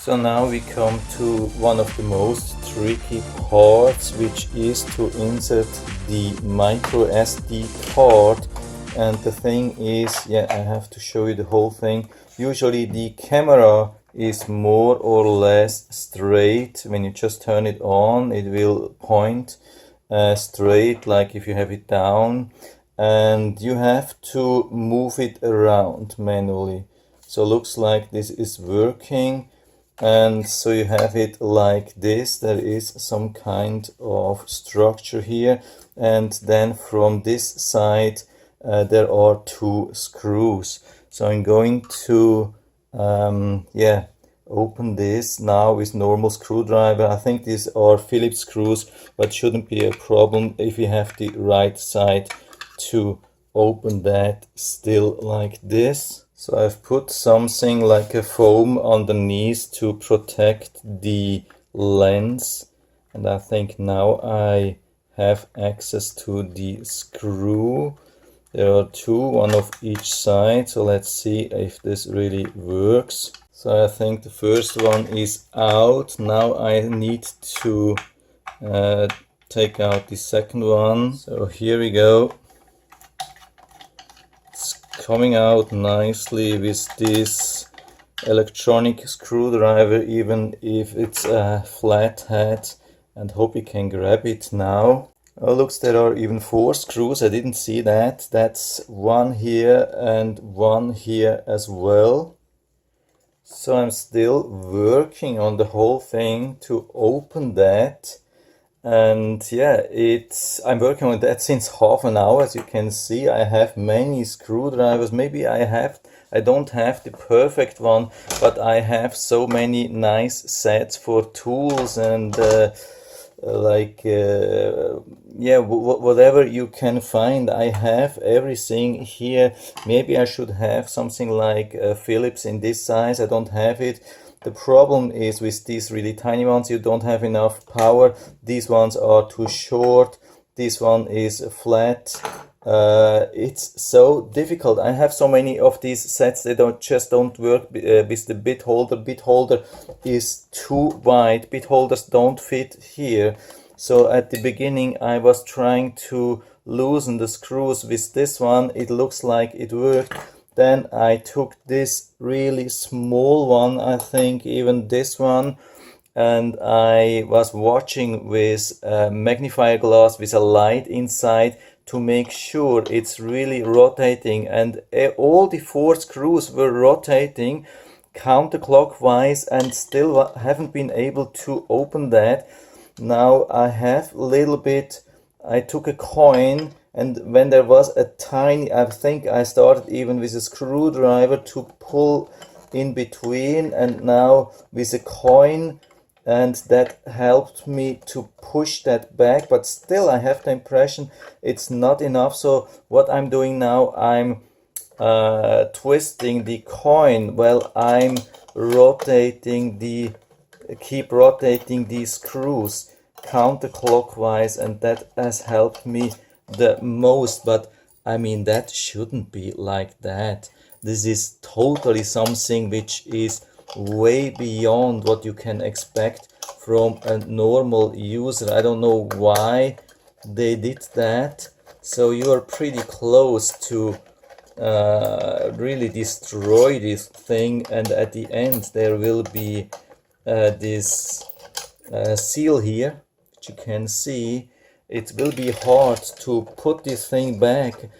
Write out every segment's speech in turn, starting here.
So now we come to one of the most tricky parts, which is to insert the micro SD card. And the thing is, yeah, I have to show you the whole thing. Usually the camera is more or less straight. When you just turn it on, it will point straight, like if you have it down. And you have to move it around manually. So looks like this is working. And so you have it like this. There is some kind of structure here, and then from this side there are two screws. So I'm going to open this now with normal screwdriver. I think these are Phillips screws, but shouldn't be a problem if you have the right side to open that still like this. So I've put something like a foam underneath to protect the lens, and I think now I have access to the screw. There are two, one of each side, so let's see if this really works. So I think the first one is out. Now I need to take out the second one. So here we go. Coming out nicely with this electronic screwdriver, even if it's a flat head, and hope you can grab it now. Oh, looks, there are even 4 screws. I didn't see that. That's one here and one here as well. So I'm still working on the whole thing to open that. And yeah, I'm working on that since half an hour. As you can see, I have many screwdrivers. Maybe I don't have the perfect one, but I have so many nice sets for tools and whatever you can find. I have everything here. Maybe I should have something like Phillips in this size. I don't have it. The problem is with these really tiny ones, you don't have enough power. These ones are too short. This one is flat. It's so difficult. I have so many of these sets. They just don't work with the bit holder. Bit holder is too wide. Bit holders don't fit here. So at the beginning I was trying to loosen the screws with this one. It looks like it worked. Then I took this really small one, I think even this one, and I was watching with a magnifier glass with a light inside to make sure it's really rotating, and all the 4 screws were rotating counterclockwise, and still haven't been able to open that. Now I have a little bit, I took a coin, and when there was a tiny, I think I started even with a screwdriver to pull in between, and now with a coin, and that helped me to push that back, but still I have the impression it's not enough. So what I'm doing now, I'm twisting the coin while I'm keep rotating these screws counterclockwise, and that has helped me the most. But I mean, that shouldn't be like that. This is totally something which is way beyond what you can expect from a normal user. I don't know why they did that. So you are pretty close to really destroy this thing, and at the end there will be this seal here, which you can see. It will be hard to put this thing back.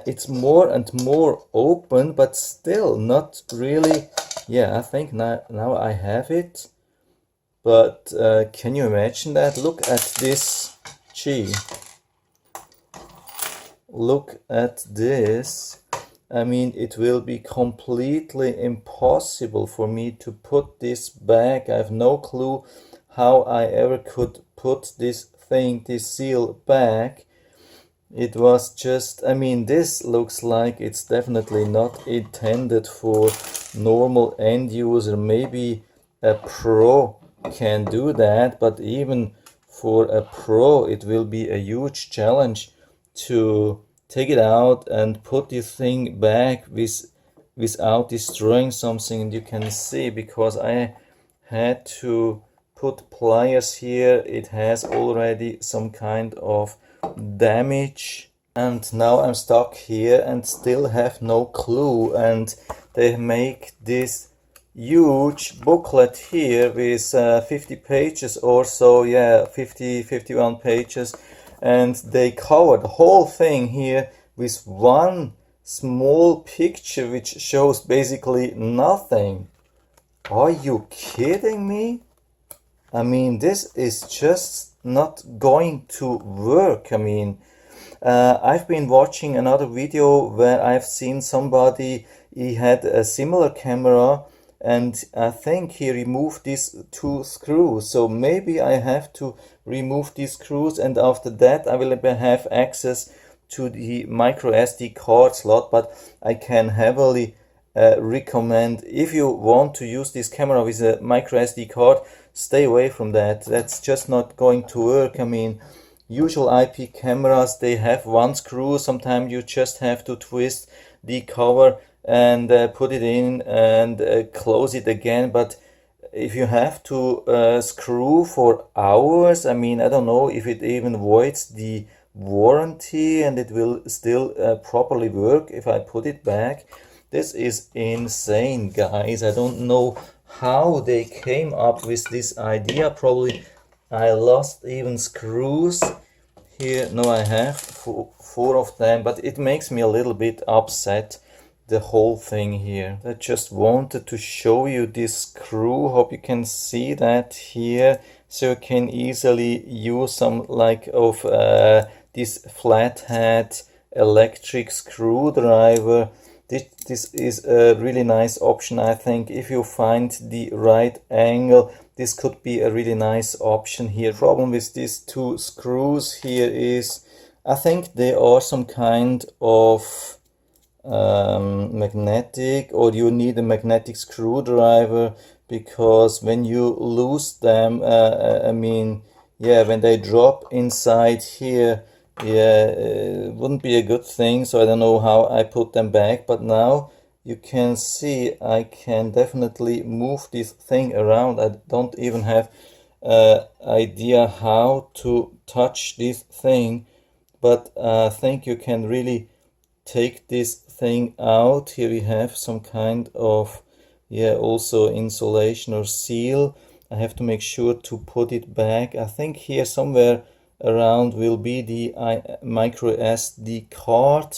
It's more and more open, but still not really. Yeah, I think now I have it. But can you imagine that? Look at this. Gee. Look at this. I mean, it will be completely impossible for me to put this back. I have no clue how I ever could put this seal back. It was just, I mean, this looks like it's definitely not intended for normal end user. Maybe a pro can do that, but even for a pro it will be a huge challenge to take it out and put this thing back without destroying something. And you can see, because I had to put pliers here. It has already some kind of damage, and now I'm stuck here and still have no clue. And they make this huge booklet here with 50 pages or so, yeah, 51 pages, and they cover the whole thing here with one small picture which shows basically nothing. Are you kidding me? I mean, this is just not going to work. I mean, I've been watching another video where I've seen somebody, he had a similar camera, and I think he removed these two screws. So maybe I have to remove these screws, and after that I will have access to the micro SD card slot. But I can heavily recommend, if you want to use this camera with a micro SD card, stay away from that. That's just not going to work. I mean, usual IP cameras, they have one screw. Sometimes you just have to twist the cover and put it in and close it again. But if you have to screw for hours, I mean, I don't know if it even voids the warranty and it will still properly work if I put it back. This is insane, guys. I don't know how they came up with this idea. Probably I lost even screws here. No, I have four of them, but it makes me a little bit upset, the whole thing here. I just wanted to show you this screw. Hope you can see that here, so you can easily use some like of this flathead electric screwdriver. This is a really nice option, I think. If you find the right angle, this could be a really nice option here. Problem with these two screws here is, I think they are some kind of magnetic, or you need a magnetic screwdriver, because when you lose them, I mean, yeah, when they drop inside here, yeah, it wouldn't be a good thing. So I don't know how I put them back, but now you can see I can definitely move this thing around. I don't even have idea how to touch this thing, but I think you can really take this thing out. Here we have some kind of, yeah, also insulation or seal. I have to make sure to put it back. I think here somewhere around will be the micro SD card.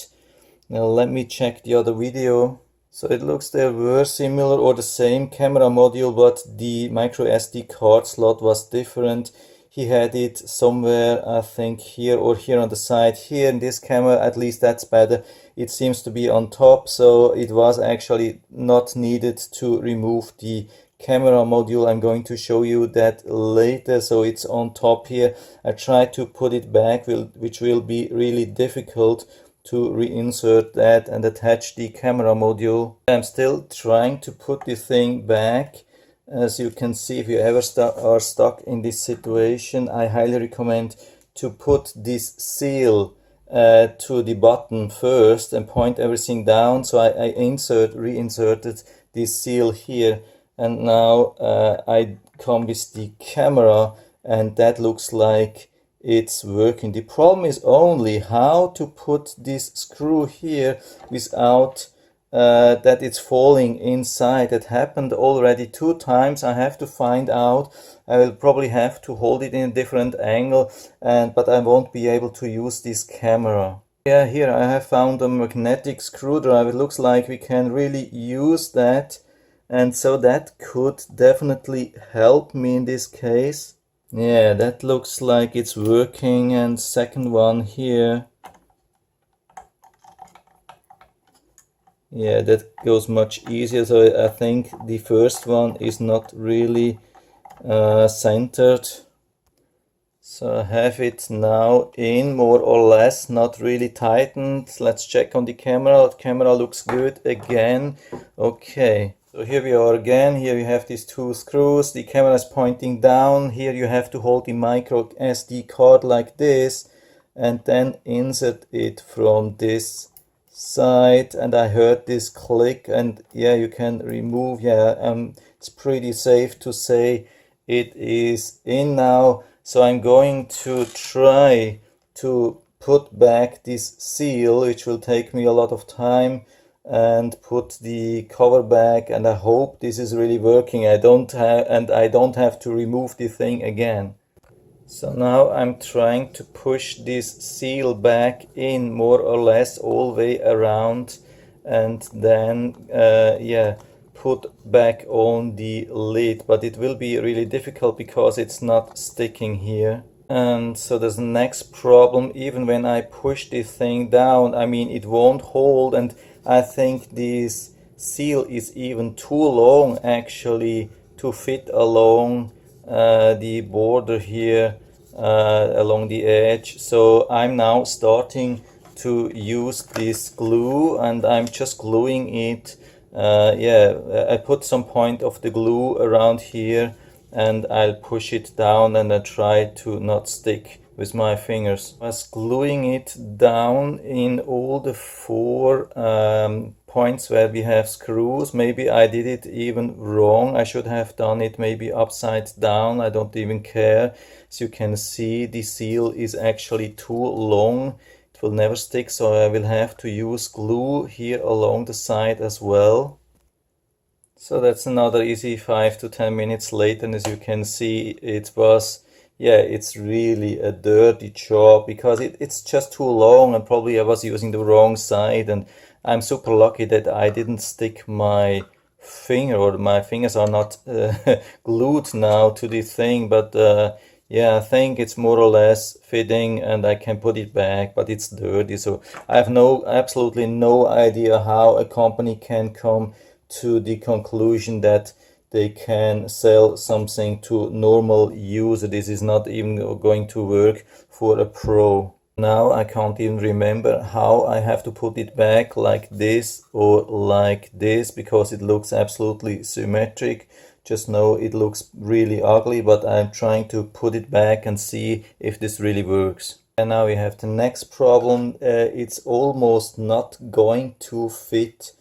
Now let me check the other video. So it looks they were similar or the same camera module, but the micro SD card slot was different. He had it somewhere, I think here or here on the side. Here in this camera, at least that's better. It seems to be on top, so it was actually not needed to remove the camera module. I'm going to show you that later. So it's on top here. I tried to put it back, which will be really difficult to reinsert that and attach the camera module. I'm still trying to put the thing back. As you can see, if you ever are stuck in this situation, I highly recommend to put this seal to the bottom first and point everything down. So I reinserted this seal here, and now I come with the camera, and that looks like it's working. The problem is only how to put this screw here without that it's falling inside. It happened already 2 times. I have to find out. I will probably have to hold it in a different angle, but I won't be able to use this camera. Yeah, here I have found a magnetic screwdriver. It looks like we can really use that, and so that could definitely help me in this case. Yeah, that looks like it's working. And second one here. Yeah, that goes much easier. So I think the first one is not really centered. So I have it now in, more or less, not really tightened. Let's check on the camera. The camera looks good again. Okay, so here we are again. Here you have these 2 screws. The camera is pointing down. Here you have to hold the micro SD card like this and then insert it from this side. And I heard this click, and yeah, you can remove, yeah, it's pretty safe to say it is in now. So I'm going to try to put back this seal, which will take me a lot of time, and put the cover back, and I hope this is really working. I don't have to remove the thing again. So now I'm trying to push this seal back in more or less all the way around, and then yeah, put back on the lid, but it will be really difficult because it's not sticking here. And so there's the next problem. Even when I push this thing down, I mean, it won't hold, and I think this seal is even too long actually to fit along the border here, along the edge. So I'm now starting to use this glue, and I'm just gluing it. Yeah, I put some point of the glue around here, and I'll push it down, and I try to not stick with my fingers. I was gluing it down in all the four points where we have screws. Maybe I did it even wrong. I should have done it maybe upside down. I don't even care. As you can see, the seal is actually too long. It will never stick, so I will have to use glue here along the side as well. So that's another easy 5 to 10 minutes later, and as you can see, it was, yeah, it's really a dirty job because it's just too long, and probably I was using the wrong side, and I'm super lucky that I didn't stick my finger, or my fingers are not glued now to the thing, but yeah, I think it's more or less fitting, and I can put it back, but it's dirty. So I have absolutely no idea how a company can come to the conclusion that they can sell something to normal user. This is not even going to work for a pro. Now I can't even remember how I have to put it back, like this or like this, because it looks absolutely symmetric. Just know it looks really ugly, but I'm trying to put it back and see if this really works. And now we have the next problem. It's almost not going to fit.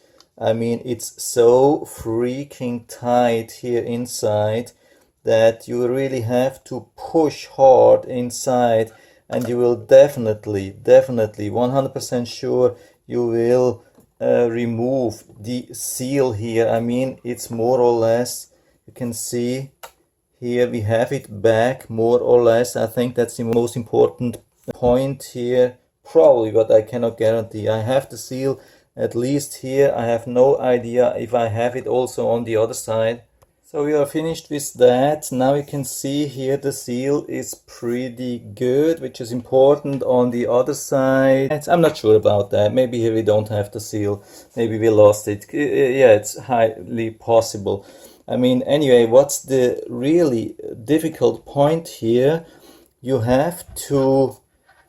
I mean, it's so freaking tight here inside that you really have to push hard inside, and you will definitely 100% sure you will remove the seal here. I mean, it's more or less, you can see here we have it back more or less. I think that's the most important point here, probably, but I cannot guarantee. I have the seal at least here. I have no idea if I have it also on the other side. So we are finished with that. Now you can see here the seal is pretty good, which is important. On the other side, I'm not sure about that. Maybe here we don't have the seal. Maybe we lost it. Yeah, it's highly possible. I mean, anyway, what's the really difficult point here? You have to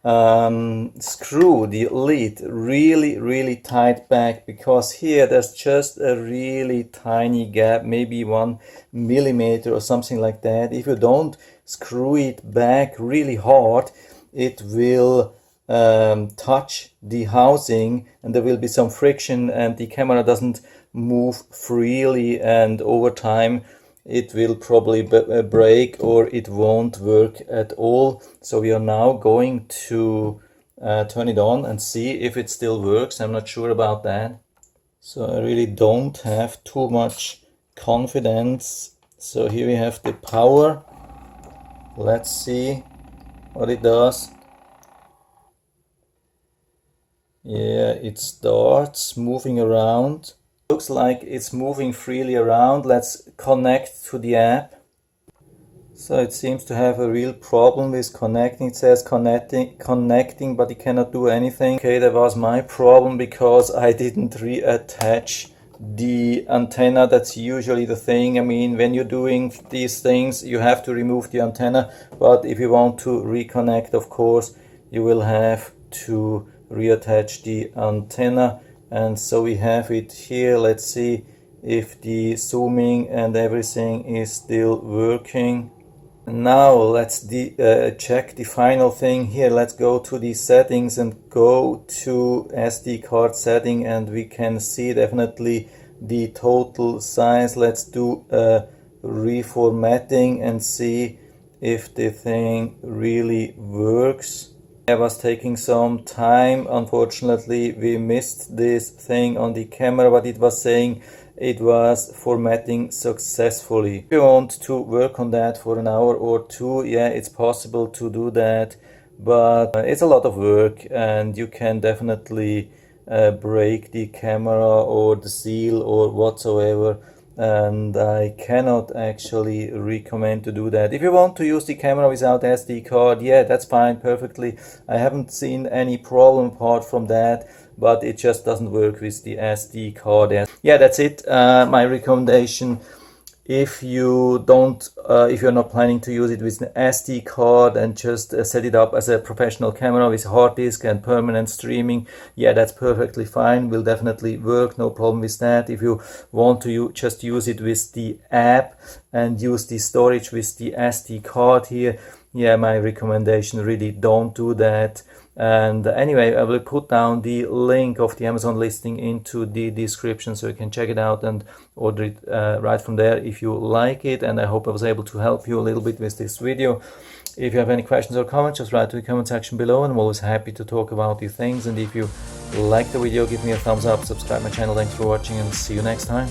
screw the lid really tight back, because here there's just a really tiny gap, maybe 1 millimeter or something like that. If you don't screw it back really hard, it will touch the housing, and there will be some friction, and the camera doesn't move freely, and over time it will probably break, or it won't work at all. So we are now going to turn it on and see if it still works. I'm not sure about that. So I really don't have too much confidence. So here we have the power. Let's see what it does. Yeah, it starts moving around. Looks like it's moving freely around. Let's connect to the app. So it seems to have a real problem with connecting. It says connecting, but it cannot do anything. Okay, that was my problem because I didn't reattach the antenna. That's usually the thing. I mean, when you're doing these things, you have to remove the antenna, but if you want to reconnect, of course, you will have to reattach the antenna. And so we have it here. Let's see if the zooming and everything is still working. Now let's check the final thing here. Let's go to the settings and go to SD card setting, and we can see definitely the total size. Let's do a reformatting and see if the thing really works. It was taking some time. Unfortunately, we missed this thing on the camera, but it was saying it was formatting successfully. If you want to work on that for an hour or two, yeah, it's possible to do that, but it's a lot of work, and you can definitely break the camera or the seal or whatsoever, and I cannot actually recommend to do that. If you want to use the camera without SD card, yeah, that's fine, perfectly. I haven't seen any problem apart from that, but it just doesn't work with the SD card. Yeah, that's it. My recommendation: if you don't, if you're not planning to use it with an SD card and just set it up as a professional camera with hard disk and permanent streaming, yeah, that's perfectly fine. Will definitely work, no problem with that. If you want to just use it with the app and use the storage with the SD card here, yeah, my recommendation, really don't do that. And anyway, I will put down the link of the Amazon listing into the description so you can check it out and order it right from there if you like it. And I hope I was able to help you a little bit with this video. If you have any questions or comments, just write to the comment section below, and I'm always happy to talk about these things. And if you like the video, give me a thumbs up, subscribe my channel. Thanks for watching, and see you next time.